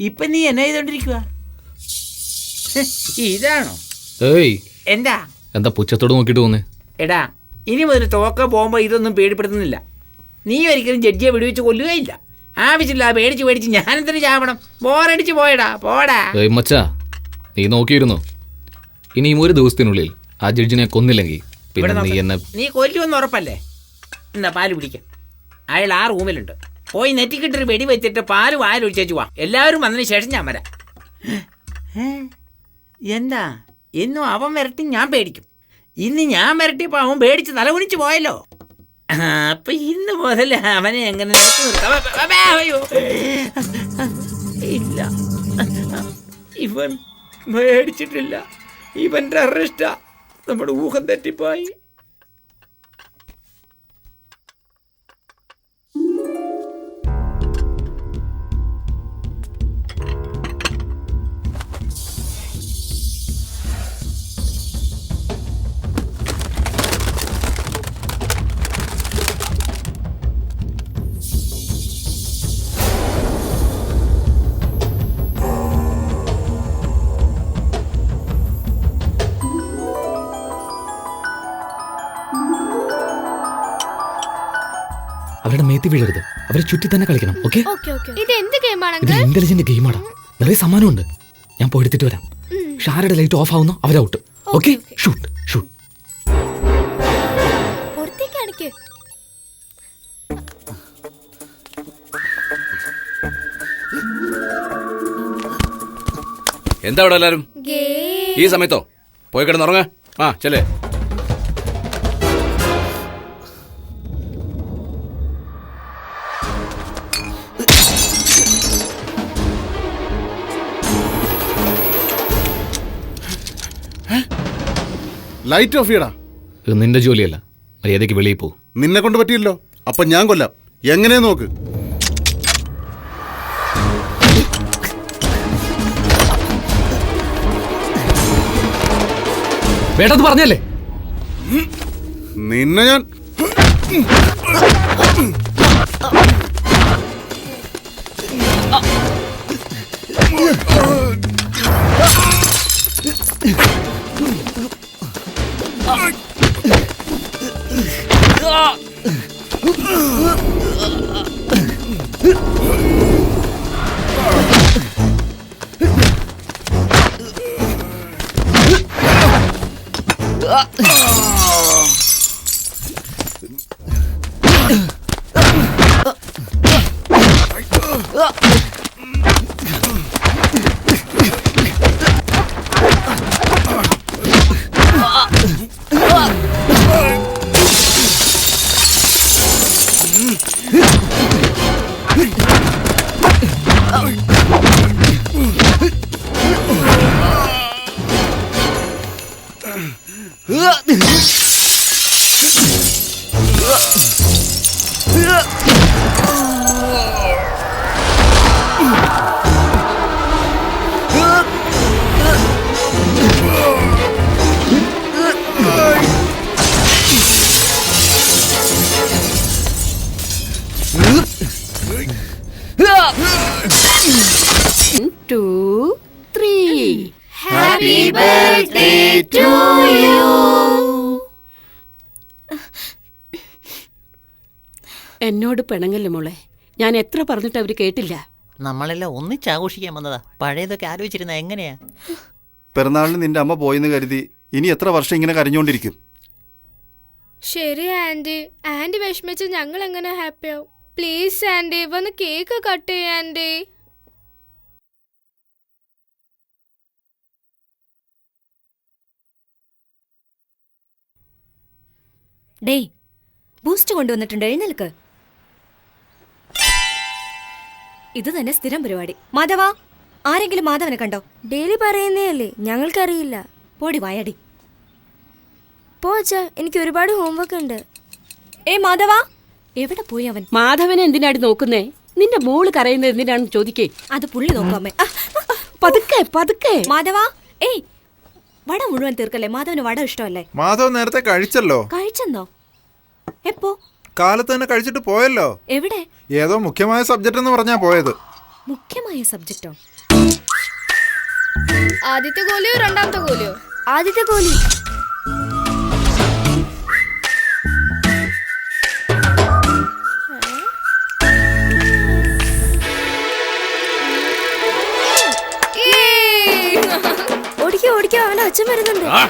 ഇപ്പൊ നീ എന്നാ ചെയ്തോണ്ടിരിക്കുക? ഇതാണോ? എന്താ പുച്ഛത്തോട് നോക്കിട്ട് പോന്നേ? എടാ, ഇനി മുതൽ തോക്ക പോകുമ്പോ ഇതൊന്നും പേടിപ്പെടുത്തുന്നില്ല. നീ ഒരിക്കലും ജഡ്ജിയെ വെടിവെച്ച് കൊല്ലുകയില്ല. ആവശ്യമില്ല പേടിച്ച് ഞാനെന്തിനു ചാവണം? ബോറടിച്ച് പോയടാ, പോടാ. മച്ചാ, നീ നോക്കിയിരുന്നു. ഇനിയും ഒരു ദിവസത്തിനുള്ളിൽ ആ ജഡ്ജിനെ കൊന്നില്ലെങ്കിൽ നീ കൊല്ലുമെന്ന് ഉറപ്പല്ലേ? എന്നാ പാല് പിടിക്കാം. അയാൾ ആ റൂമിലുണ്ട്. പോയി നെറ്റിക്കിട്ടൊരു വെടി വെച്ചിട്ട് പാല് വായിലൊഴിച്ചു പോവാ. എല്ലാവരും വന്നതിന് ശേഷം ഞാൻ വരാം. എന്താ എന്നും അവൻ വരട്ടി ഞാൻ പേടിക്കും. ഇന്ന് ഞാൻ വരട്ടിയപ്പോ അവൻ പേടിച്ച് തലകുനിച്ച് പോയല്ലോ. അപ്പൊ ഇന്ന് മുതൽ അവനെ എങ്ങനെ ഇല്ല, ഇവൻ പേടിച്ചിട്ടില്ല. ഇവന്റെ അറസ്റ്റാ. നമ്മുടെ ഊഹം തെറ്റിപ്പോയി. അവരുടെ മേത്തി വീഴരുത്. അവരെ ചുറ്റി തന്നെ കളിക്കണം. ഓക്കെ? ഇത് ഇന്റലിജന്റ് ഗെയിമാണ്. നിറയെ സമ്മാനമുണ്ട്. ഞാൻ പോയെടുത്തിട്ട് വരാം. ഷാരയുടെ ലൈറ്റ് ഓഫ് ആവുന്നു, അവർ ഔട്ട്. ഓക്കെ? ഷൂട്ട്. എന്താ അവിടെ എല്ലാരും ഈ സമയത്തോ? പോയി കിടന്നുറങ്ങ. ആ ചെല്ലേ. ലൈറ്റ് ഓഫ് ചെയ്യടാ. ഇത് നിന്റെ ജോലിയല്ല. മര്യാദയ്ക്ക് വെളിയിൽ പോ. നിന്നെ കൊണ്ട് പറ്റിയല്ലോ. അപ്പൊ ഞാൻ കൊല്ലാം. എങ്ങനെ നോക്ക്. വേണ്ടത് പറഞ്ഞല്ലേ? നിന്നെ ഞാൻ Happy birthday to you. എന്നോട് പിണങ്ങല്ലേ മോളെ. ഞാൻ എത്ര പറഞ്ഞിട്ട് അവര് കേട്ടില്ല. നമ്മളെല്ലാം ഒന്നിച്ചാഘോഷിക്കാൻ വന്നതാ. പഴയതൊക്കെ ആലോചിച്ചിരുന്ന എങ്ങനെയാ? പിറന്നാളിന് നിന്റെ അമ്മ പോയെന്ന് കരുതി ഇനി എത്ര വർഷം ഇങ്ങനെ കരഞ്ഞോണ്ടിരിക്കും? ശരി ആന്റി. ആന്റി വിഷമിച്ച് ഞങ്ങൾ എങ്ങനെ ഹാപ്പിയാവും? പ്ലീസ് ആന്റി, വന്ന് കേക്ക് കട്ട് ചെയ്യാ ആന്റി. ഡേയ്, ബൂസ്റ്റ് കൊണ്ടുവന്നിട്ടുണ്ട്, എഴുന്നേൽക്ക്. ഇത് തന്നെ സ്ഥിരം പരിപാടി. മാധവ, ആരെങ്കിലും മാധവനെ കണ്ടോ? ഡെയിലി പറയുന്നേ അല്ലേ, ഞങ്ങൾക്കറിയില്ല. പോടി വായടി. പോച്ചാ, എനിക്ക് ഒരുപാട് ഹോംവർക്ക് ഉണ്ട്. മാധവ, എവിടെ പോയി അവൻ? മാധവനെ എന്തിനാടി നോക്കുന്നേ? നിന്റെ മോള് കരയുന്നത് എന്തിനാണെന്ന് ചോദിക്കേ. അത് പുള്ളി നോക്കാമേ. പതുക്കെ പതുക്കെ. മാധവ, വട മുഴുവൻ തീർക്കല്ലേ. മാധവന് വട ഇഷ്ടമല്ലേ? മാധവ് നേരത്തെ കഴിച്ചല്ലോ. കഴിച്ചെന്നോ? എപ്പോ? കാലത്ത് തന്നെ കഴിച്ചിട്ട് പോയല്ലോ. എവിടെ? ഏതോ മുഖ്യമായ സബ്ജക്റ്റ് എന്ന് പറഞ്ഞാ പോയത്. മുഖ്യമായ സബ്ജക്റ്റോ? ആദ്യത്തെ ഗോലിയോ രണ്ടാമത്തെ ഗോലിയോ? ആദ്യത്തെ ഗോലി. ഓടിക്കോ ഓടിക്കോ, അവൻ അച്ഛൻ വരുന്നുണ്ട്. ആ,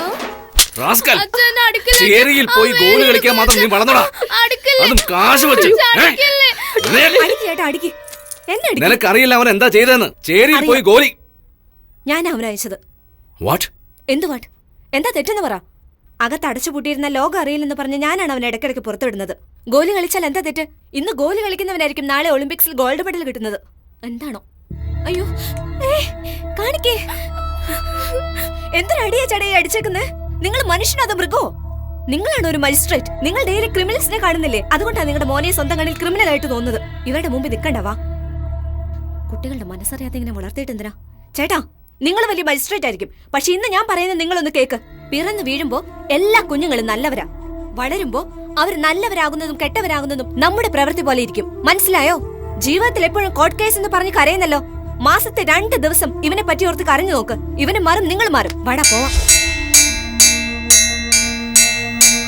റാസ്കൽ. അച്ഛൻ എന്നെ അടിക്കല്ലേ? ചേരിയിൽ പോയി അമ്മേ. ഗോള് കളിക്കാൻ മാത്രം നീ വളർന്നോടാ. അടിക്കല്ലേ? അതും കാശ് വെച്ച്. അടിക്കല്ലേ? അടിക്ക് ചേട്ടാ, അടിക്ക്. എന്നെ അടിക്ക്. നിനക്കറിയില്ല അവൻ എന്താ ചെയ്തതെന്ന്. ചേരിയിൽ പോയി ഗോലി. ഞാൻ അവനെ അയച്ചത്. വാട്ട്? എന്ത് വാട്ട്? എന്താ തെറ്റെന്ന് പറ. അകത്ത് അടച്ചുപൂട്ടിയിരുന്ന ലോകം അറിയില്ലെന്ന് പറഞ്ഞ് ഞാനാണ് അവനെ ഇടയ്ക്കിടയ്ക്ക് പുറത്തുവിടുന്നത്. ഗോലി കളിച്ചാൽ എന്താ തെറ്റ്? ഇന്ന് ഗോലി കളിക്കുന്നവനായിരിക്കും നാളെ ഒളിമ്പിക്സിൽ ഗോൾഡ് മെഡൽ കിട്ടുന്നത്. എന്താണോ? അയ്യോ, കാണിക്കേ. എന്തൊരടിയാ ചടയെ അടിച്ചേക്കുന്നേ? നിങ്ങൾ മനുഷ്യനോ അതോ മൃഗോ? നിങ്ങളാണ് ഒരു മജിസ്ട്രേറ്റ്. നിങ്ങൾ ഡെയിലി ക്രിമിനൽസിനെ കാണുന്നില്ലേ? അതുകൊണ്ടാണ് നിങ്ങളുടെ മോനെ സ്വന്തം കണ്ണിൽ ക്രിമിനൽ ആയിട്ട് തോന്നുന്നത്. ഇവരുടെ മുമ്പിൽ നിൽക്കണ്ടവാ. കുട്ടികളുടെ മനസ്സറിയാതെ ഇങ്ങനെ വളർത്തിയിട്ട് എന്തിനാ? ചേട്ടാ, നിങ്ങൾ വലിയ മജിസ്ട്രേറ്റ് ആയിരിക്കും, പക്ഷെ ഇന്ന് ഞാൻ പറയുന്നത് നിങ്ങളൊന്ന് കേക്ക്. പിറന്നു വീഴുമ്പോ എല്ലാ കുഞ്ഞുങ്ങളും നല്ലവരാ. വളരുമ്പോ അവർ നല്ലവരാകുന്നതും കെട്ടവരാകുന്നതും നമ്മുടെ പ്രവൃത്തി പോലെ ഇരിക്കും. മനസ്സിലായോ? ജീവിതത്തിൽ എപ്പോഴും കോർട്ട് കേസ് എന്ന് പറഞ്ഞ് കരയുന്നല്ലോ. മാസത്തെ 2 ദിവസം ഇവനെ പറ്റി ഓർത്ത് കരഞ്ഞു നോക്ക്. ഇവന് മാറും, നിങ്ങൾ മാറും. വടാ പോവാം.